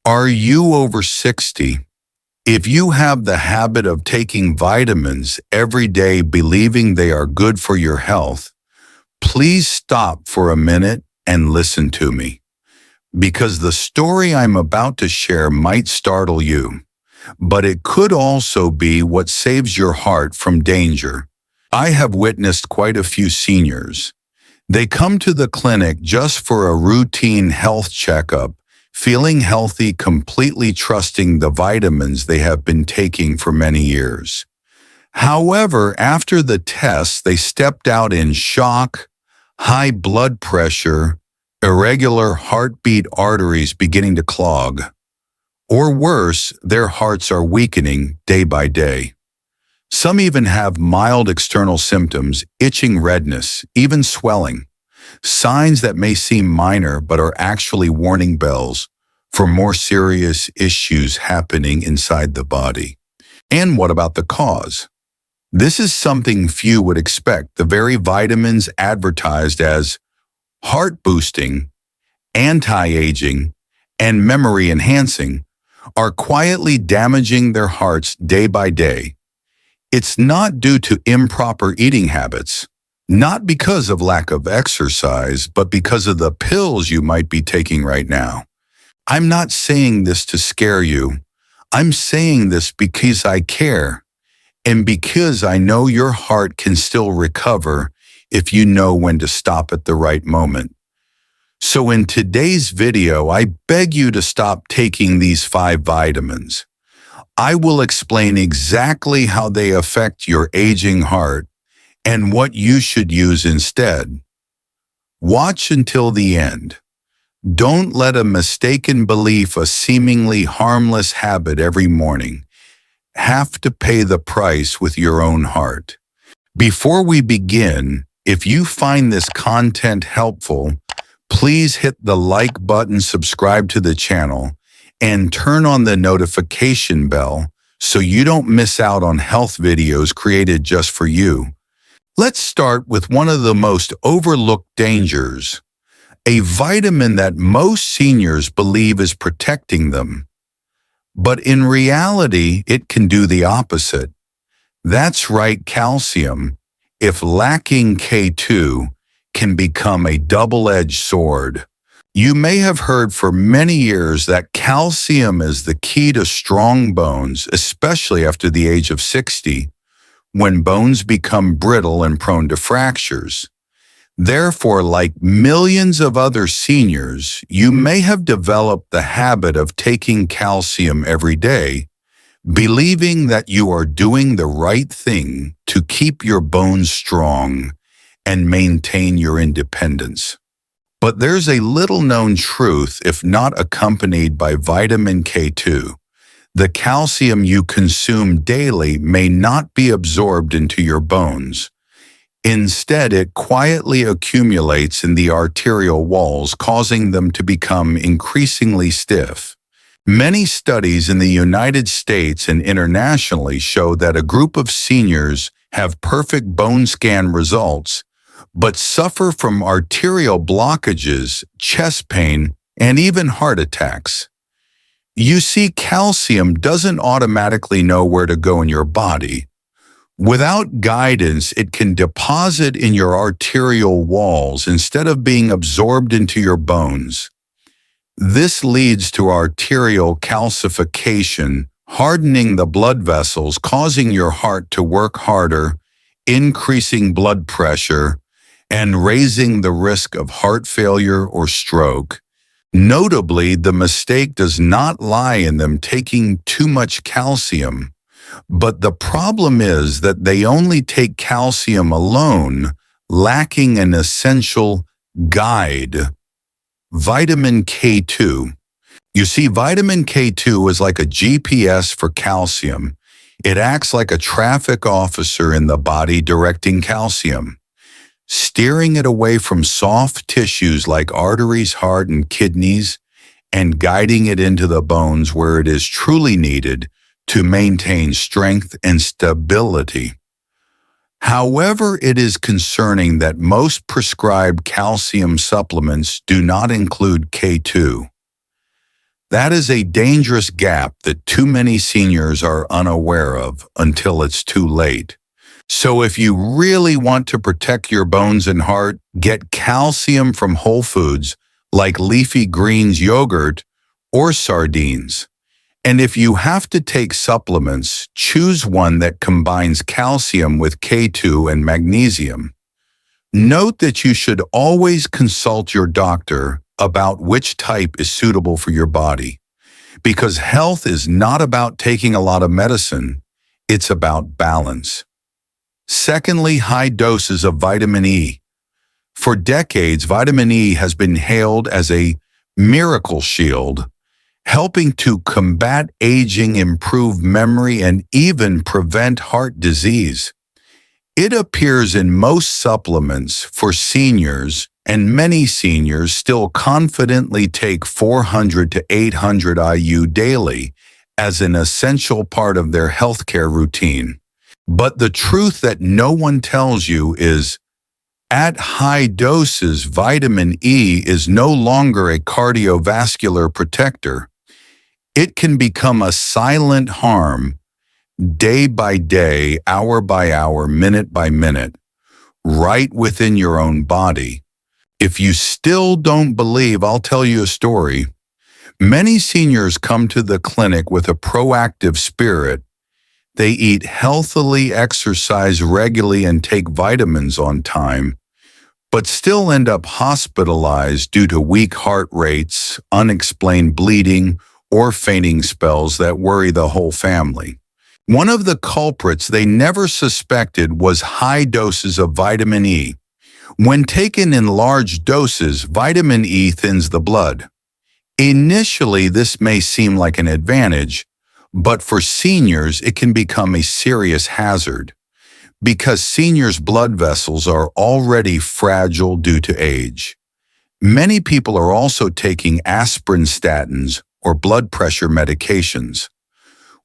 Are you over 60? If you have the habit of taking vitamins every day believing they are good for your health, please stop for a minute and listen to me. Because the story I'm about to share might startle you, but it could also be what saves your heart from danger. I have witnessed quite a few seniors. They come to the clinic just for a routine health checkup, feeling healthy, completely trusting the vitamins they have been taking for many years. However, after the tests, they stepped out in shock, high blood pressure, irregular heartbeat, arteries beginning to clog. Or worse, their hearts are weakening day by day. Some even have mild external symptoms, itching, redness, even swelling. Signs that may seem minor but are actually warning bells for more serious issues happening inside the body. And what about the cause? This is something few would expect. The very vitamins advertised as heart-boosting, anti-aging, and memory-enhancing are quietly damaging their hearts day by day. It's not due to improper eating habits, not because of lack of exercise, but because of the pills you might be taking right now. I'm not saying this to scare you. I'm saying this because I care, and because I know your heart can still recover if you know when to stop at the right moment. So in today's video, I beg you to stop taking these 5 vitamins. I will explain exactly how they affect your aging heart and what you should use instead. Watch until the end. Don't let a mistaken belief, a seemingly harmless habit every morning, have to pay the price with your own heart. Before we begin, if you find this content helpful, please hit the like button, subscribe to the channel, and turn on the notification bell so you don't miss out on health videos created just for you. Let's start with one of the most overlooked dangers, a vitamin that most seniors believe is protecting them. But in reality, it can do the opposite. That's right, calcium, if lacking K2, can become a double-edged sword. You may have heard for many years that calcium is the key to strong bones, especially after the age of 60, when bones become brittle and prone to fractures. Therefore, like millions of other seniors, you may have developed the habit of taking calcium every day, believing that you are doing the right thing to keep your bones strong and maintain your independence. But there's a little-known truth, if not accompanied by vitamin K2. The calcium you consume daily may not be absorbed into your bones. Instead, it quietly accumulates in the arterial walls, causing them to become increasingly stiff. Many studies in the United States and internationally show that a group of seniors have perfect bone scan results, but suffer from arterial blockages, chest pain, and even heart attacks. You see, calcium doesn't automatically know where to go in your body. Without guidance, it can deposit in your arterial walls instead of being absorbed into your bones. This leads to arterial calcification, hardening the blood vessels, causing your heart to work harder, increasing blood pressure, and raising the risk of heart failure or stroke. Notably, the mistake does not lie in them taking too much calcium, but the problem is that they only take calcium alone, lacking an essential guide, vitamin K2. You see, vitamin K2 is like a GPS for calcium. It acts like a traffic officer in the body directing calcium, steering it away from soft tissues like arteries, heart, and kidneys, and guiding it into the bones where it is truly needed to maintain strength and stability. However, it is concerning that most prescribed calcium supplements do not include K2. That is a dangerous gap that too many seniors are unaware of until it's too late. So if you really want to protect your bones and heart, get calcium from whole foods like leafy greens yogurt or sardines. And if you have to take supplements, choose one that combines calcium with K2 and magnesium. Note that you should always consult your doctor about which type is suitable for your body, because health is not about taking a lot of medicine, it's about balance. Secondly, high doses of vitamin E. For decades, vitamin E has been hailed as a miracle shield, helping to combat aging, improve memory, and even prevent heart disease. It appears in most supplements for seniors, and many seniors still confidently take 400 to 800 IU daily as an essential part of their healthcare routine. But the truth that no one tells you is, at high doses, vitamin E is no longer a cardiovascular protector. It can become a silent harm day by day, hour by hour, minute by minute, right within your own body. If you still don't believe, I'll tell you a story. Many seniors come to the clinic with a proactive spirit. They eat healthily, exercise regularly, and take vitamins on time, but still end up hospitalized due to weak heart rates, unexplained bleeding, or fainting spells that worry the whole family. One of the culprits they never suspected was high doses of vitamin E. When taken in large doses, vitamin E thins the blood. Initially, this may seem like an advantage, but for seniors, it can become a serious hazard, because seniors' blood vessels are already fragile due to age. Many people are also taking aspirin statins or blood pressure medications.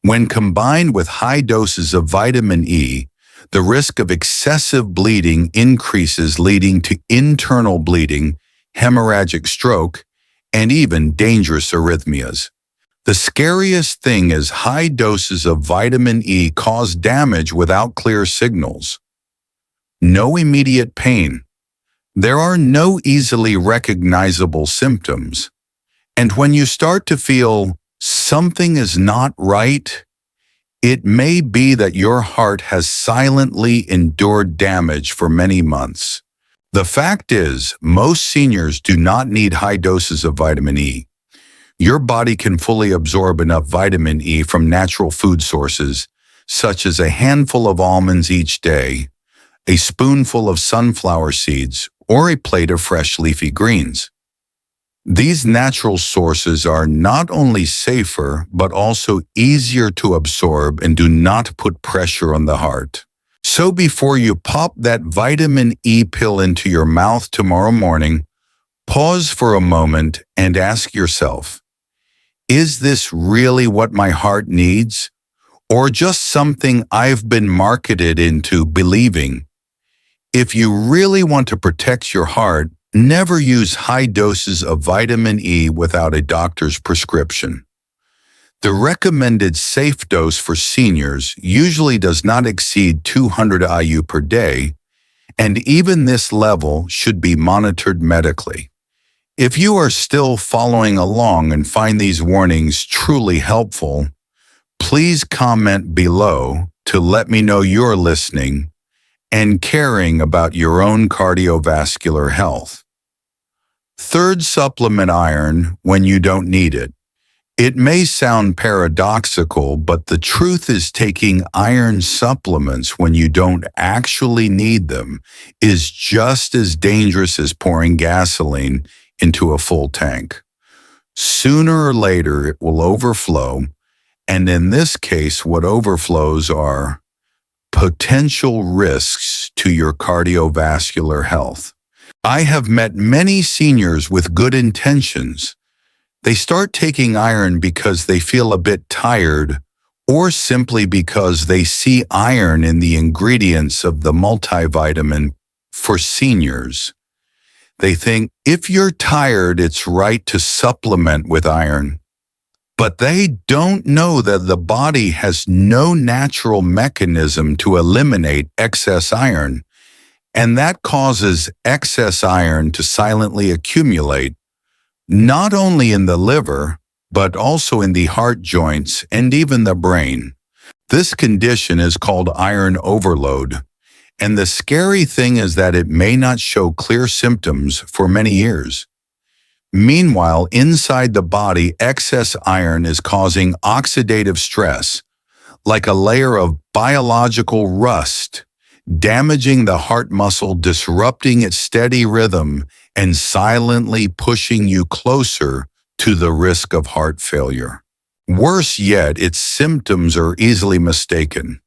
When combined with high doses of vitamin E, the risk of excessive bleeding increases, leading to internal bleeding, hemorrhagic stroke, and even dangerous arrhythmias. The scariest thing is high doses of vitamin E cause damage without clear signals. No immediate pain. There are no easily recognizable symptoms. And when you start to feel something is not right, it may be that your heart has silently endured damage for many months. The fact is, most seniors do not need high doses of vitamin E. Your body can fully absorb enough vitamin E from natural food sources, such as a handful of almonds each day, a spoonful of sunflower seeds, or a plate of fresh leafy greens. These natural sources are not only safer, but also easier to absorb and do not put pressure on the heart. So before you pop that vitamin E pill into your mouth tomorrow morning, pause for a moment and ask yourself, is this really what my heart needs? Or just something I've been marketed into believing? If you really want to protect your heart, never use high doses of vitamin E without a doctor's prescription. The recommended safe dose for seniors usually does not exceed 200 IU per day, and even this level should be monitored medically. If you are still following along and find these warnings truly helpful, please comment below to let me know you're listening and caring about your own cardiovascular health. Third, supplement iron when you don't need it. It may sound paradoxical, but the truth is taking iron supplements when you don't actually need them is just as dangerous as pouring gasoline into a full tank. Sooner or later, it will overflow, and in this case, what overflows are potential risks to your cardiovascular health. I have met many seniors with good intentions. They start taking iron because they feel a bit tired, or simply because they see iron in the ingredients of the multivitamin for seniors. They think, if you're tired, it's right to supplement with iron. But they don't know that the body has no natural mechanism to eliminate excess iron, and that causes excess iron to silently accumulate, not only in the liver, but also in the heart joints and even the brain. This condition is called iron overload, and the scary thing is that it may not show clear symptoms for many years. Meanwhile, inside the body, excess iron is causing oxidative stress, like a layer of biological rust, damaging the heart muscle, disrupting its steady rhythm, and silently pushing you closer to the risk of heart failure. Worse yet, its symptoms are easily mistaken.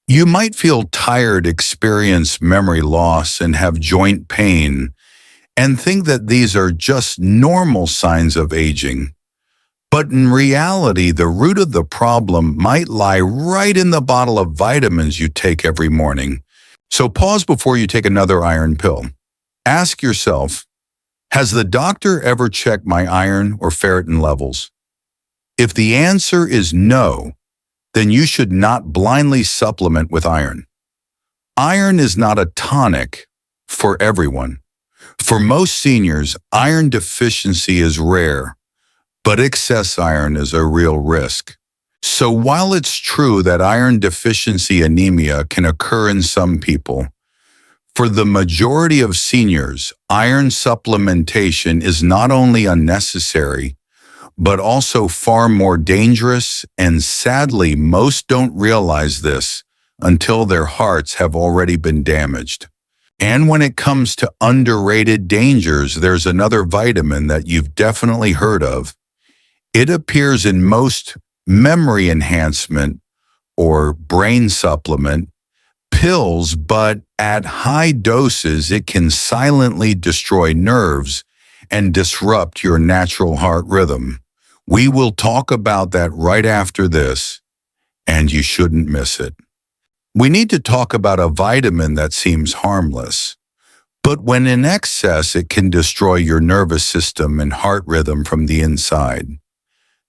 You might feel tired, experience memory loss, and have joint pain, and think that these are just normal signs of aging. But in reality, the root of the problem might lie right in the bottle of vitamins you take every morning. So pause before you take another iron pill. Ask yourself, has the doctor ever checked my iron or ferritin levels? If the answer is no, then you should not blindly supplement with iron. Iron is not a tonic for everyone. For most seniors, iron deficiency is rare, but excess iron is a real risk. So while it's true that iron deficiency anemia can occur in some people, for the majority of seniors, iron supplementation is not only unnecessary, but also far more dangerous, and sadly, most don't realize this until their hearts have already been damaged. And when it comes to underrated dangers, there's another vitamin that you've definitely heard of. It appears in most memory enhancement or brain supplement pills, but at high doses, it can silently destroy nerves and disrupt your natural heart rhythm. We will talk about that right after this, and you shouldn't miss it. We need to talk about a vitamin that seems harmless, but when in excess, it can destroy your nervous system and heart rhythm from the inside.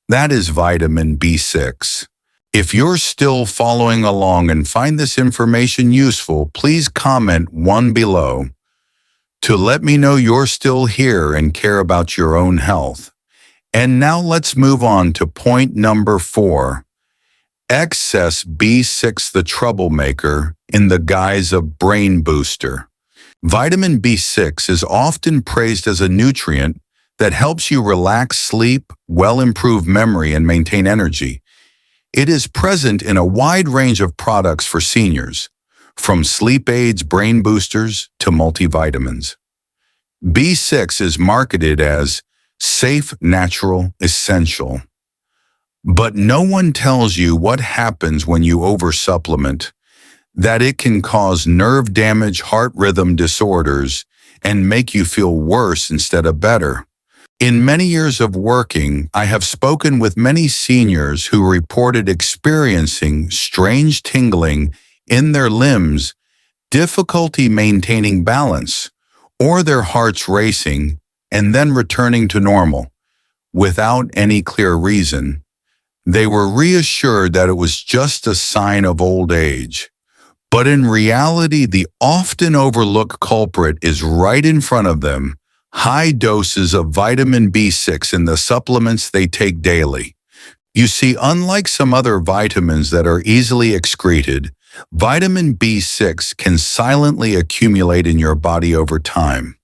That is vitamin B6. If you're still following along and find this information useful, please comment 1 below to let me know you're still here and care about your own health. And now let's move on to point number 4. Excess B6, the troublemaker in the guise of brain booster. Vitamin B6 is often praised as a nutrient that helps you relax, sleep, improve memory, and maintain energy. It is present in a wide range of products for seniors, from sleep aids, brain boosters, to multivitamins. B6 is marketed as safe, natural, essential. But no one tells you what happens when you oversupplement, that it can cause nerve damage, heart rhythm disorders, and make you feel worse instead of better. In many years of working, I have spoken with many seniors who reported experiencing strange tingling in their limbs, difficulty maintaining balance, or their hearts racing and then returning to normal without any clear reason. They were reassured that it was just a sign of old age. But in reality, the often overlooked culprit is right in front of them: high doses of vitamin B6 in the supplements they take daily. You see, unlike some other vitamins that are easily excreted, vitamin B6 can silently accumulate in your body over time.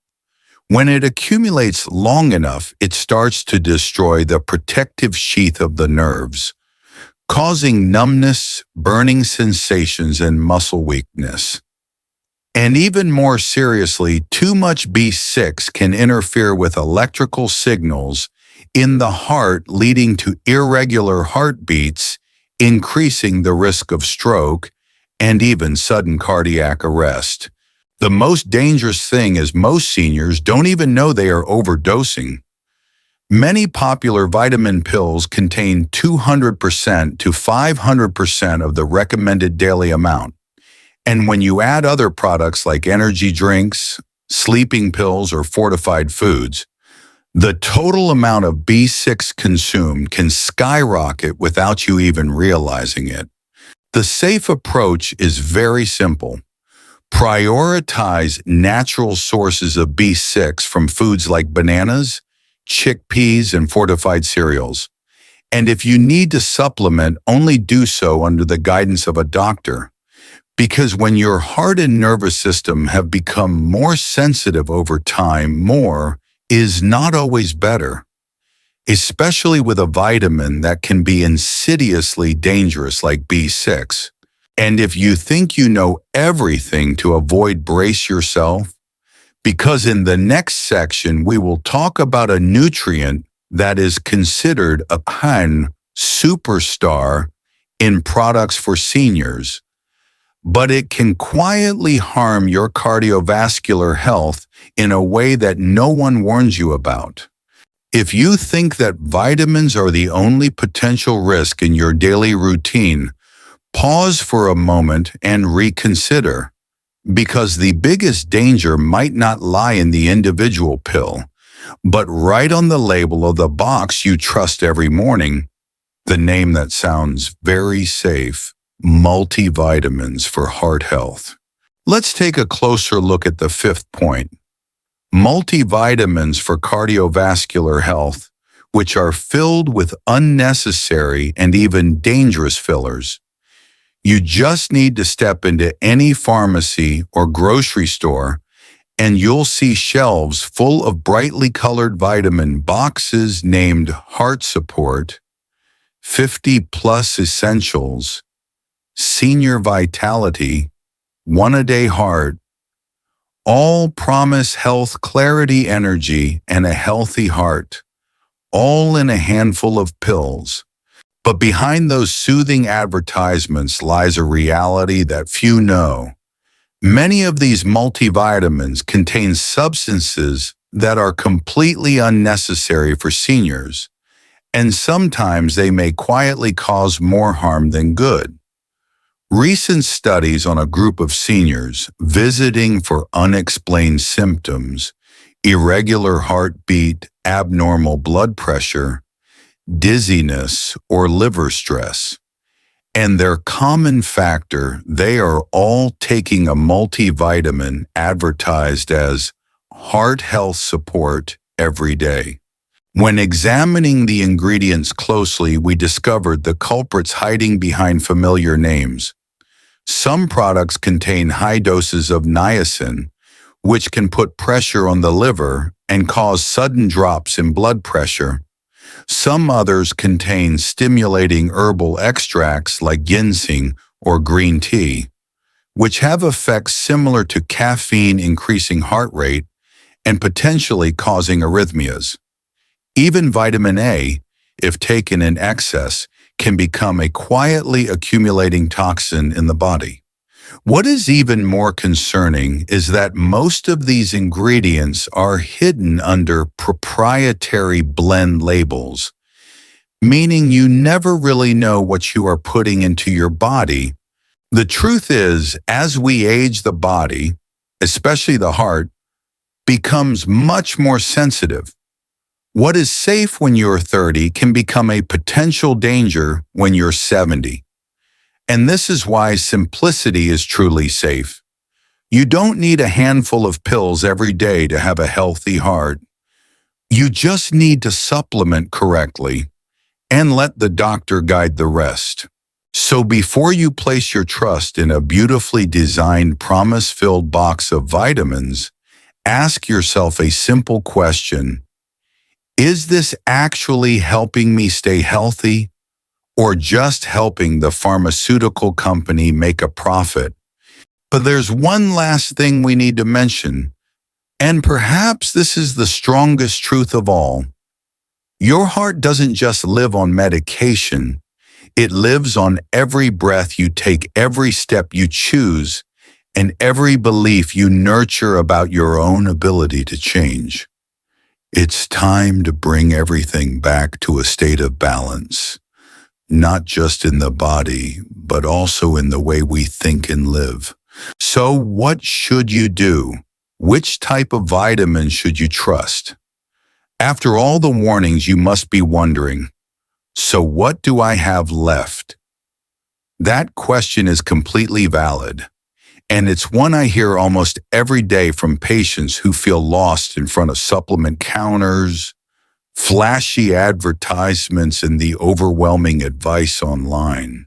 When it accumulates long enough, it starts to destroy the protective sheath of the nerves, causing numbness, burning sensations, and muscle weakness. And even more seriously, too much B6 can interfere with electrical signals in the heart, leading to irregular heartbeats, increasing the risk of stroke and even sudden cardiac arrest. The most dangerous thing is most seniors don't even know they are overdosing. Many popular vitamin pills contain 200% to 500% of the recommended daily amount. And when you add other products like energy drinks, sleeping pills, or fortified foods, The total amount of B6 consumed can skyrocket without you even realizing it. The safe approach is very simple. Prioritize natural sources of B6 from foods like bananas, chickpeas, and fortified cereals. And if you need to supplement, only do so under the guidance of a doctor. Because when your heart and nervous system have become more sensitive over time, more is not always better, especially with a vitamin that can be insidiously dangerous like B6. And if you think you know everything to avoid, brace yourself, because in the next section we will talk about a nutrient that is considered a superstar in products for seniors, but it can quietly harm your cardiovascular health in a way that no one warns you about. If you think that vitamins are the only potential risk in your daily routine, pause for a moment and reconsider, because the biggest danger might not lie in the individual pill, but right on the label of the box you trust every morning, the name that sounds very safe, multivitamins for heart health. Let's take a closer look at the fifth point. Multivitamins for cardiovascular health, which are filled with unnecessary and even dangerous fillers. You just need to step into any pharmacy or grocery store and you'll see shelves full of brightly colored vitamin boxes named Heart Support, 50 Plus Essentials, Senior Vitality, One a Day Heart. All promise health, clarity, energy, and a healthy heart, all in a handful of pills. But behind those soothing advertisements lies a reality that few know. Many of these multivitamins contain substances that are completely unnecessary for seniors, and sometimes they may quietly cause more harm than good. Recent studies on a group of seniors visiting for unexplained symptoms, irregular heartbeat, abnormal blood pressure, dizziness, or liver stress, and their common factor, they are all taking a multivitamin advertised as heart health support every day. When examining the ingredients closely, we discovered the culprits hiding behind familiar names. Some products contain high doses of niacin, which can put pressure on the liver and cause sudden drops in blood pressure. Some others contain stimulating herbal extracts like ginseng or green tea, which have effects similar to caffeine, increasing heart rate and potentially causing arrhythmias. Even vitamin A, if taken in excess, can become a quietly accumulating toxin in the body. What is even more concerning is that most of these ingredients are hidden under proprietary blend labels, meaning you never really know what you are putting into your body. The truth is, as we age, the body, especially the heart, becomes much more sensitive. What is safe when you're 30 can become a potential danger when you're 70. And this is why simplicity is truly safe. You don't need a handful of pills every day to have a healthy heart. You just need to supplement correctly and let the doctor guide the rest. So before you place your trust in a beautifully designed, promise-filled box of vitamins, ask yourself a simple question. Is this actually helping me stay healthy, or just helping the pharmaceutical company make a profit? But there's one last thing we need to mention, and perhaps this is the strongest truth of all. Your heart doesn't just live on medication. It lives on every breath you take, every step you choose, and every belief you nurture about your own ability to change. It's time to bring everything back to a state of balance, not just in the body, but also in the way we think and live. So what should you do? Which type of vitamin should you trust? After all the warnings, you must be wondering, so what do I have left? That question is completely valid, and it's one I hear almost every day from patients who feel lost in front of supplement counters, flashy advertisements, and the overwhelming advice online.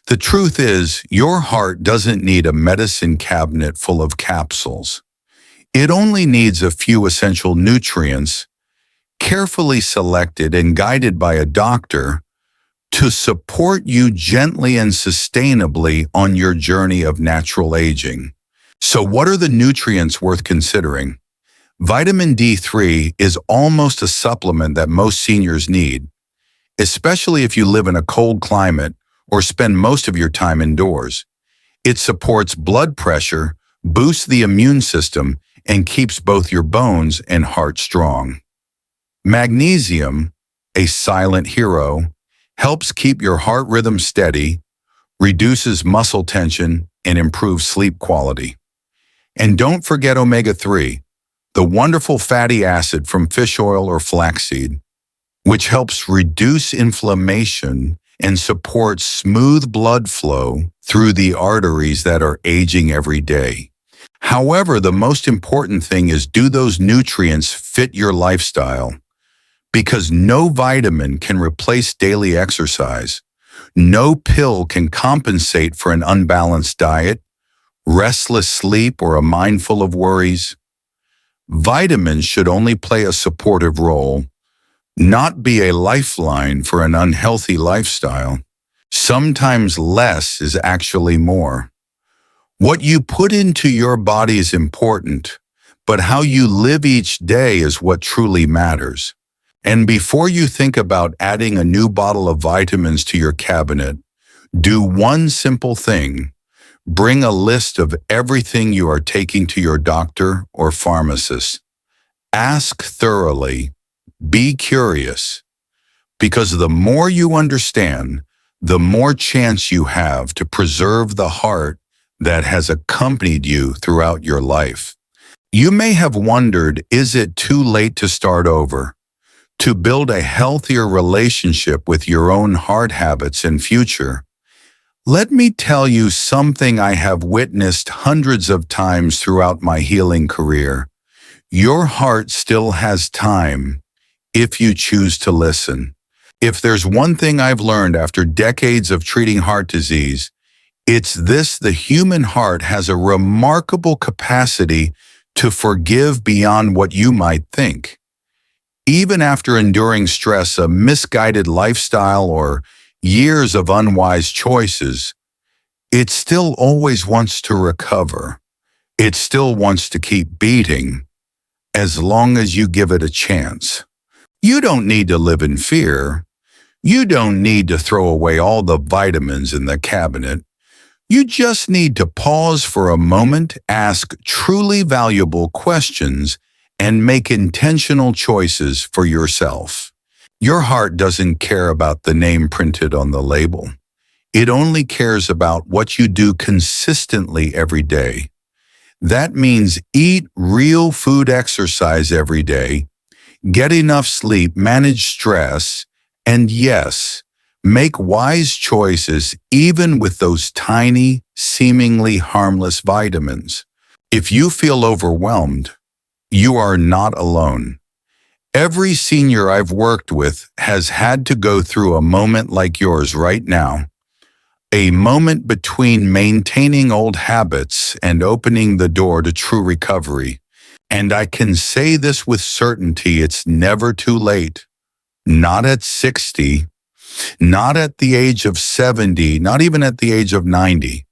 The truth is, your heart doesn't need a medicine cabinet full of capsules. It only needs a few essential nutrients, carefully selected and guided by a doctor, to support you gently and sustainably on your journey of natural aging. So what are the nutrients worth considering? Vitamin D3 is almost a supplement that most seniors need, especially if you live in a cold climate or spend most of your time indoors. It supports blood pressure, boosts the immune system, and keeps both your bones and heart strong. Magnesium, a silent hero, helps keep your heart rhythm steady, reduces muscle tension, and improves sleep quality. And don't forget omega-3, the wonderful fatty acid from fish oil or flaxseed, which helps reduce inflammation and supports smooth blood flow through the arteries that are aging every day. However, the most important thing is, do those nutrients fit your lifestyle? Because no vitamin can replace daily exercise. No pill can compensate for an unbalanced diet, restless sleep, or a mind full of worries. Vitamins should only play a supportive role, not be a lifeline for an unhealthy lifestyle. Sometimes less is actually more. What you put into your body is important, but how you live each day is what truly matters. And before you think about adding a new bottle of vitamins to your cabinet, do one simple thing. Bring a list of everything you are taking to your doctor or pharmacist. Ask thoroughly. Be curious. Because the more you understand, the more chance you have to preserve the heart that has accompanied you throughout your life. You may have wondered, is it too late to start over? To build a healthier relationship with your own heart habits and future? Let me tell you something I have witnessed hundreds of times throughout my healing career. Your heart still has time if you choose to listen. If there's one thing I've learned after decades of treating heart disease, it's this: the human heart has a remarkable capacity to forgive beyond what you might think. Even after enduring stress, a misguided lifestyle, or years of unwise choices, it still always wants to recover. It still wants to keep beating, as long as you give it a chance. You don't need to live in fear. You don't need to throw away all the vitamins in the cabinet. You just need to pause for a moment, ask truly valuable questions, and make intentional choices for yourself. Your heart doesn't care about the name printed on the label. It only cares about what you do consistently every day. That means eat real food, exercise every day, get enough sleep, manage stress, and yes, make wise choices even with those tiny, seemingly harmless vitamins. If you feel overwhelmed, you are not alone. Every senior I've worked with has had to go through a moment like yours right now. A moment between maintaining old habits and opening the door to true recovery. And I can say this with certainty: it's never too late. Not at 60, not at the age of 70, not even at the age of 90.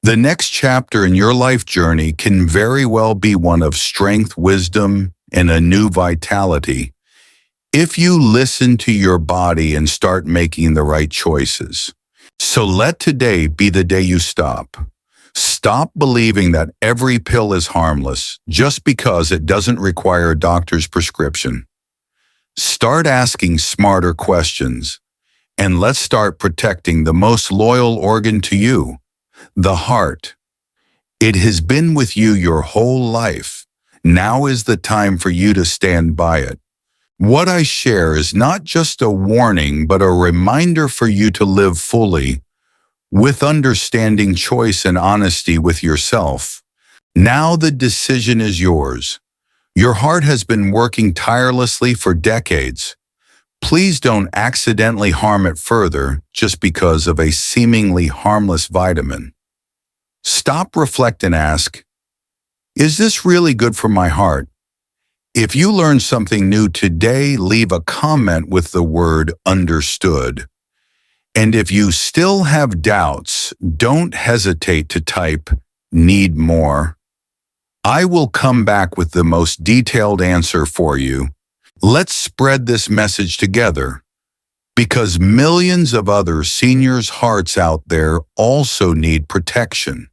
The next chapter in your life journey can very well be one of strength, wisdom, and a new vitality, if you listen to your body and start making the right choices. So let today be the day you stop. Stop believing that every pill is harmless just because it doesn't require a doctor's prescription. Start asking smarter questions, and let's start protecting the most loyal organ to you, the heart. It has been with you your whole life. Now is the time for you to stand by it. What I share is not just a warning, but a reminder for you to live fully, with understanding, choice, and honesty with yourself. Now the decision is yours. Your heart has been working tirelessly for decades. Please don't accidentally harm it further just because of a seemingly harmless vitamin. Stop, reflect, and ask, is this really good for my heart? If you learned something new today, leave a comment with the word understood. And if you still have doubts, don't hesitate to type need more. I will come back with the most detailed answer for you. Let's spread this message together, because millions of other seniors' hearts out there also need protection.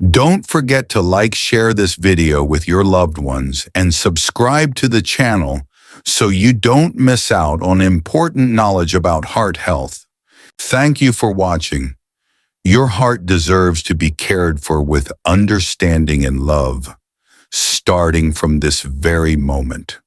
Don't forget to like, share this video with your loved ones, and subscribe to the channel so you don't miss out on important knowledge about heart health. Thank you for watching. Your heart deserves to be cared for with understanding and love, starting from this very moment.